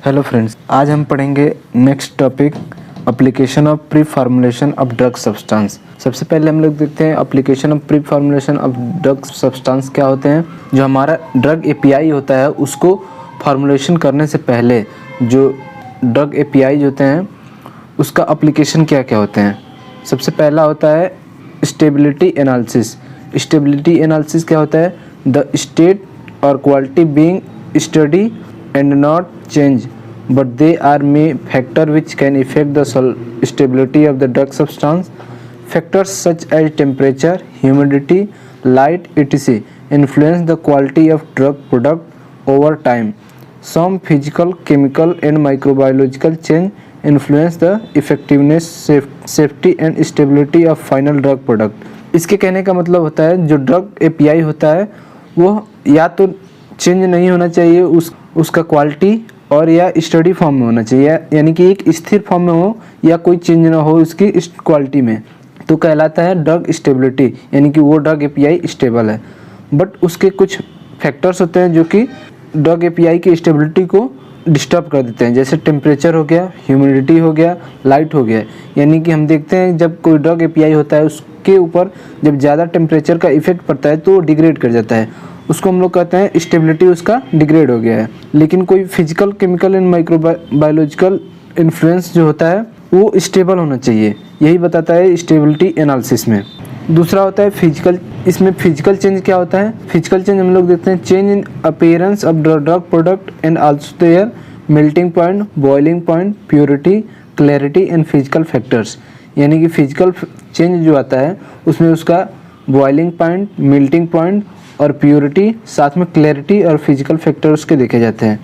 Hello friends, आज हम पढ़ेंगे next topic application of pre formulation of drug substance. सबसे पहले हम लोग देखते हैं application of pre formulation of drug substance क्या होते हैं। जो हमारा ड्रग एपीआई होता है उसको फार्मूलेशन करने से पहले जो ड्रग एपीआई होते हैं उसका एप्लीकेशन क्या क्या होते हैं। सबसे पहला होता है स्टेबिलिटी एनालिसिस। स्टेबिलिटी एनालिसिस क्या होता है? द स्टेट और quality being study and not change, but they are may factor which can affect the stability of the drug substance. Factors such as temperature, humidity, light, etc. influence the quality of drug product over time. Some physical, chemical, and microbiological change influence the effectiveness, safety, and stability of final drug product. इसके कहने का मतलब होता है जो drug API होता है वो या तो चेंज नहीं होना चाहिए उसका क्वालिटी और या स्टडी फॉर्म में होना चाहिए, यानी कि एक स्थिर फॉर्म में हो या कोई चेंज ना हो उसकी क्वालिटी में, तो कहलाता है ड्रग स्टेबिलिटी, यानी कि वो ड्रग एपीआई स्टेबल है। बट उसके कुछ फैक्टर्स होते हैं जो कि ड्रग एपीआई की स्टेबिलिटी को डिस्टर्ब कर देते हैं, जैसे टेम्परेचर हो गया, ह्यूमिडिटी हो गया, लाइट हो गया। यानी कि हम देखते हैं जब कोई ड्रग एपीआई होता है उसके ऊपर जब ज़्यादा टेम्परेचर का इफेक्ट पड़ता है तो वो डिग्रेड कर जाता है, उसको हम लोग कहते हैं स्टेबिलिटी उसका डिग्रेड हो गया है। लेकिन कोई physical, chemical and microbiological influence जो होता है वो स्टेबल होना चाहिए, यही बताता है स्टेबिलिटी एनालिसिस में। दूसरा होता है फिजिकल। इसमें फिजिकल चेंज क्या होता है? फिजिकल चेंज हम लोग देखते हैं change in appearance of drug product and also their melting point, boiling point, purity, clarity and physical factors. यानी कि फिजिकल चेंज जो आता है उसमें उसका बॉइलिंग पॉइंट, मेल्टिंग पॉइंट और प्योरिटी, साथ में क्लैरिटी और फिजिकल फैक्टर्स के देखे जाते हैं।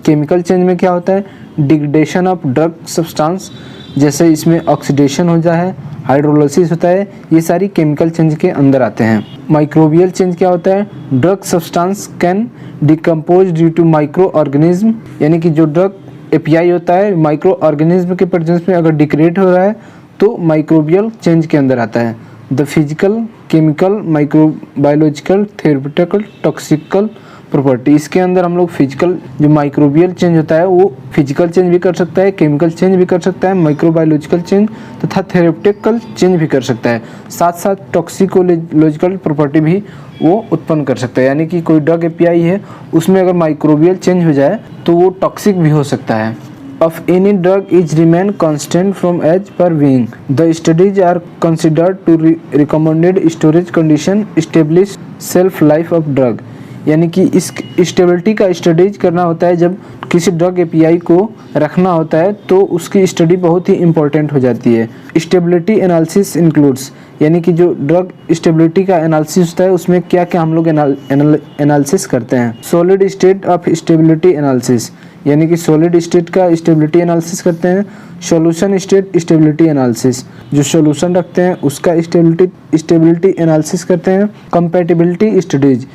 केमिकल चेंज में क्या होता है? डिग्रेडेशन ऑफ ड्रग सब्सटेंस, जैसे इसमें ऑक्सीडेशन हो जाए, हाइड्रोलिसिस होता है, ये सारी केमिकल चेंज के अंदर आते हैं। माइक्रोबियल चेंज क्या होता है? Drug substance can decompose due to microorganism, यानी कि जो ड्रग एपीआई होता है माइक्रो ऑर्गेनिज्म के प्रेजेंस में अगर डिग्रेड हो रहा है तो माइक्रोबियल चेंज के अंदर आता है। The physical, chemical, microbiological, therapeutical, toxical property, इसके अंदर हम लोग फिजिकल जो माइक्रोबियल चेंज होता है वो फिजिकल चेंज भी कर सकता है, केमिकल चेंज भी कर सकता है, माइक्रोबायोलॉजिकल चेंज तथा थेरेप्यूटिकल चेंज भी कर सकता है, साथ साथ टॉक्सिकोलॉजिकल प्रॉपर्टी भी वो उत्पन्न कर सकता है। यानी कि कोई ड्रग एपीआई है उसमें अगर माइक्रोबियल चेंज हो जाए तो वो टॉक्सिक भी हो सकता है। Of any drug is remain constant from age per being. The studies are considered to recommended storage condition establish shelf life of drug. यानी कि इस स्टेबिलिटी का स्टडीज करना होता है जब किसी ड्रग एपीआई को रखना होता है तो उसकी स्टडी बहुत ही इंपॉर्टेंट हो जाती है। स्टेबिलिटी एनालिसिस इंक्लूड्स, यानी कि जो ड्रग स्टेबिलिटी का एनालिसिस होता है उसमें क्या क्या हम लोग एनालिसिस करते हैं। Solid state of stability analysis, यानी कि सॉलिड स्टेट का स्टेबिलिटी एनालिसिस करते हैं। सॉल्यूशन स्टेट स्टेबिलिटी एनालिसिस, जो सॉल्यूशन रखते हैं उसका स्टेबिलिटी एनालिसिस करते हैं। कंपैटिबिलिटी स्टडीज,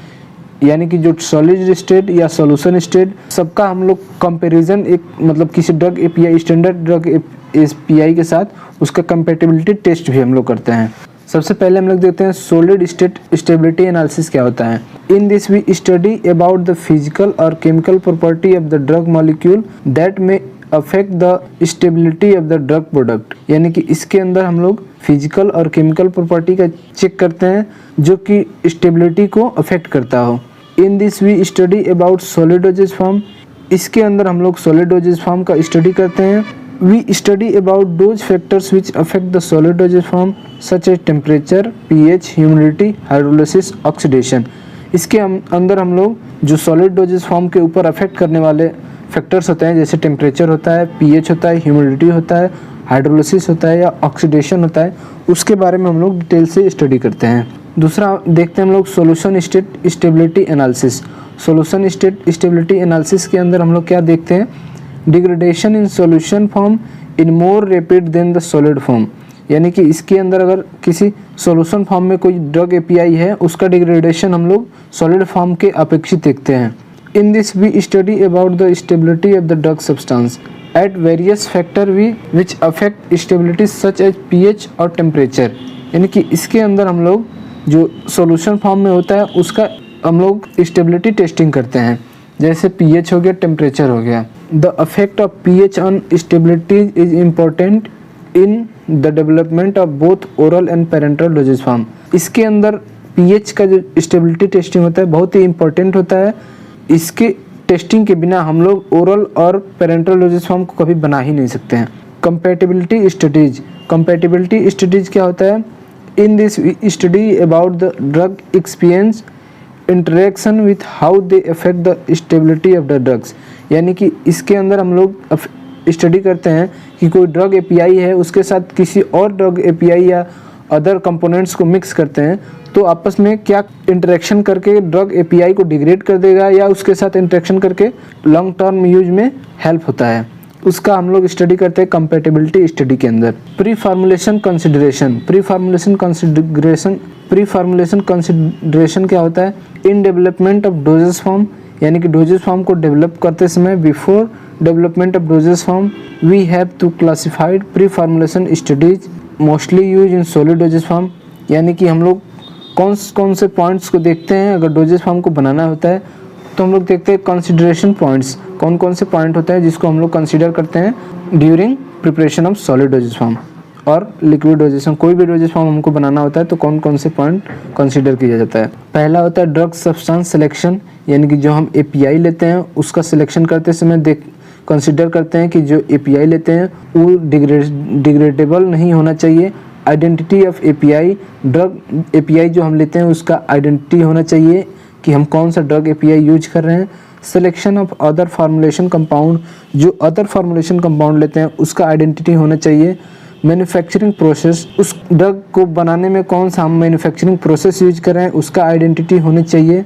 यानी कि जो सॉलिड स्टेट या सॉल्यूशन स्टेट सबका हम लोग कंपैरिजन एक मतलब किसी drug API, standard drug API के साथ उसका कंपैटिबिलिटी टेस्ट भी हम लोग करते हैं। सबसे पहले हम लोग देखते हैं सॉलिड स्टेट स्टेबिलिटी एनालिसिस क्या होता है। In this we study about the physical और chemical property of the drug molecule that may affect the stability of the drug product, यानी कि इसके अंदर हम लोग फिजिकल और केमिकल प्रॉपर्टी का चेक करते हैं जो कि स्टेबिलिटी को अफेक्ट करता हो। In this we study about solid dosage form, इसके अंदर हम लोग सॉलिड डोजेज फॉर्म का स्टडी करते हैं। We study about those factors which affect the solid dosage form such as temperature, pH, humidity, hydrolysis, oxidation. इसके अंदर हम लोग जो सॉलिड डोजेज फॉर्म के ऊपर अफेक्ट करने वाले फैक्टर्स होते हैं, जैसे टेम्परेचर होता है, पीएच होता है, ह्यूमिडिटी होता है, हाइड्रोलिसिस होता है या ऑक्सीडेशन होता है, उसके बारे में हम लोग डिटेल से स्टडी करते हैं। दूसरा देखते हैं हम लोग solution state stability analysis. Solution state stability analysis के अंदर हम लोग क्या देखते हैं? Degradation in solution form in more rapid than the solid form, यानी कि इसके अंदर अगर किसी सॉल्यूशन फॉर्म में कोई ड्रग एपीआई है उसका डिग्रेडेशन हम लोग सॉलिड फॉर्म के अपेक्षित देखते हैं। In this we study about the stability of the drug substance at various factor which affect stability such as pH और टेम्परेचर, यानी कि इसके अंदर हम लोग जो सॉल्यूशन फॉर्म में होता है उसका हम लोग स्टेबिलिटी टेस्टिंग करते हैं। जैसे pH हो गया, टेम्परेचर हो गया। The effect of pH on stability is important in the development of both oral and parental doses form. इसके अंदर pH का जो स्टेबिलिटी टेस्टिंग होता है बहुत ही इंपॉर्टेंट होता है। इसके टेस्टिंग के बिना हम लोग ओरल और पेरेंटल डोजेज फॉर्म को कभी बना ही नहीं सकते हैं। कंपैटिबिलिटी स्टडीज, कंपैटिबिलिटी स्टडीज क्या होता है? In this study about the drug experience interaction with how they affect the stability of the drugs. यानी कि इसके अंदर हम लोग स्टडी करते हैं कि कोई ड्रग एपीआई है, उसके साथ किसी और ड्रग एपीआई या अदर कंपोनेंट्स को मिक्स करते हैं तो आपस में क्या इंटरेक्शन करके ड्रग एपीआई को डिग्रेड कर देगा या उसके साथ इंटरेक्शन करके लॉन्ग टर्म यूज में हेल्प होता है, उसका हम लोग स्टडी करते हैं कंपैटिबिलिटी स्टडी के अंदर। Pre formulation consideration, pre formulation consideration क्या होता है? In development of dosage form, यानी कि डोजेस फॉर्म को डेवलप करते समय before development of dosage form we have to classified pre formulation studies mostly use in solid dosage form. यानी कि हम लोग कौन से पॉइंट्स को देखते हैं अगर डोजेस फॉर्म को बनाना होता है तो हम लोग देखते हैं कंसिडरेशन पॉइंट्स, कौन से पॉइंट होता है जिसको हम लोग कंसीडर करते हैं during preparation of solid dosage form और लिक्विड डोजेस फॉर्म। कोई भी डोजेस फॉर्म हमको बनाना होता है तो कौन से पॉइंट कंसीडर किया जाता है? पहला होता है ड्रग सब्सटेंस सिलेक्शन, यानी कि जो हम एपीआई लेते हैं उसका सिलेक्शन करते समय कंसीडर करते हैं कि जो एपीआई लेते हैं वो डिग्रेडेबल नहीं होना चाहिए। Identity of API, drug API जो हम लेते हैं उसका आइडेंटिटी होना चाहिए कि हम कौन सा ड्रग एपीआई यूज कर रहे हैं। Selection of other formulation compound, जो अदर फार्मुलेशन कंपाउंड लेते हैं उसका आइडेंटिटी होना चाहिए। मैन्युफैक्चरिंग प्रोसेस, उस ड्रग को बनाने में कौन सा हम मैन्युफैक्चरिंग प्रोसेस यूज कर रहे हैं उसका आइडेंटिटी होनी चाहिए।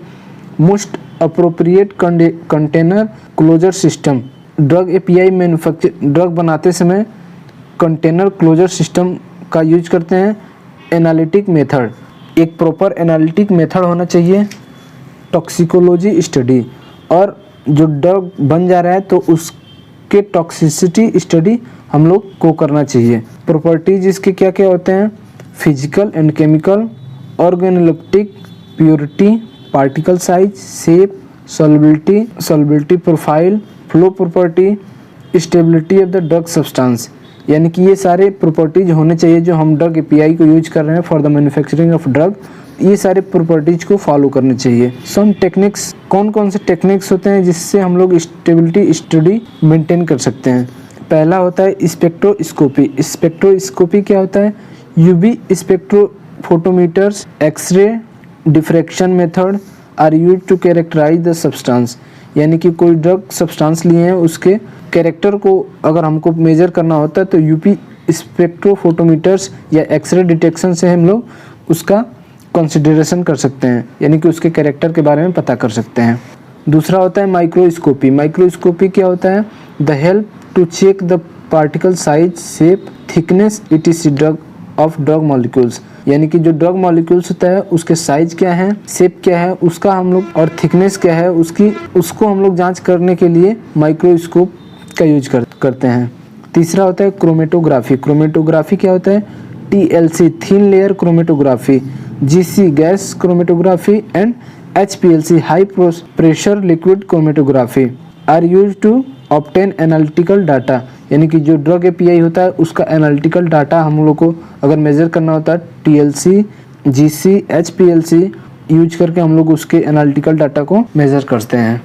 Most appropriate container closure system, drug API drug बनाते समय कंटेनर क्लोजर सिस्टम का यूज करते हैं। एनालिटिक मेथड, एक प्रॉपर एनालिटिक मेथड होना चाहिए। टॉक्सिकोलॉजी स्टडी, और जो ड्रग बन जा रहा है तो उसके टॉक्सिसिटी स्टडी हम लोग को करना चाहिए। प्रॉपर्टीज इसके क्या क्या होते हैं? Physical and chemical, organoleptic, purity, particle size, shape, solubility profile, flow property, stability of the drug substance. यानी कि ये सारे प्रॉपर्टीज होने चाहिए जो हम ड्रग एपीआई को यूज कर रहे हैं for the manufacturing of drug, ये सारे प्रॉपर्टीज को फॉलो करने चाहिए। सम टेक्निक्स, कौन से टेक्निक्स होते हैं जिससे हम लोग स्टेबिलिटी स्टडी मेंटेन कर सकते हैं? पहला होता है स्पेक्ट्रोस्कोपी। स्पेक्ट्रोस्कोपी क्या होता है? UV spectrophotometers, X-ray diffraction method are use to characterize the substance. यानी कि कोई ड्रग सब्सटेंस लिए हैं उसके कैरेक्टर को अगर हमको मेजर करना होता है तो यूपी स्पेक्ट्रोफोटोमीटर्स या एक्सरे डिटेक्शन से हम लोग उसका कंसिडरेशन कर सकते हैं, यानी कि उसके कैरेक्टर के बारे में पता कर सकते हैं। दूसरा होता है माइक्रोस्कोपी। माइक्रोस्कोपी क्या होता है? The help to check the particle size, shape, thickness etc of drug molecules. यानी कि जो ड्रग मॉलिक्यूल्स होता है उसके साइज क्या है, शेप क्या है उसका हम लोग, और थिकनेस क्या है उसको हम लोग जांच करने के लिए माइक्रोस्कोप का यूज करते हैं। तीसरा होता है क्रोमेटोग्राफी। क्रोमेटोग्राफी क्या होता है? TLC thin layer chromatography, GC gas chromatography and HPLC high pressure liquid chromatography are use to obtain analytical data. यानी कि जो ड्रग एपीआई होता है उसका एनालिटिकल डाटा हम लोग को अगर मेजर करना होता है TLC, GC, HPLC यूज करके हम लोग उसके एनालिटिकल डाटा को मेजर करते हैं।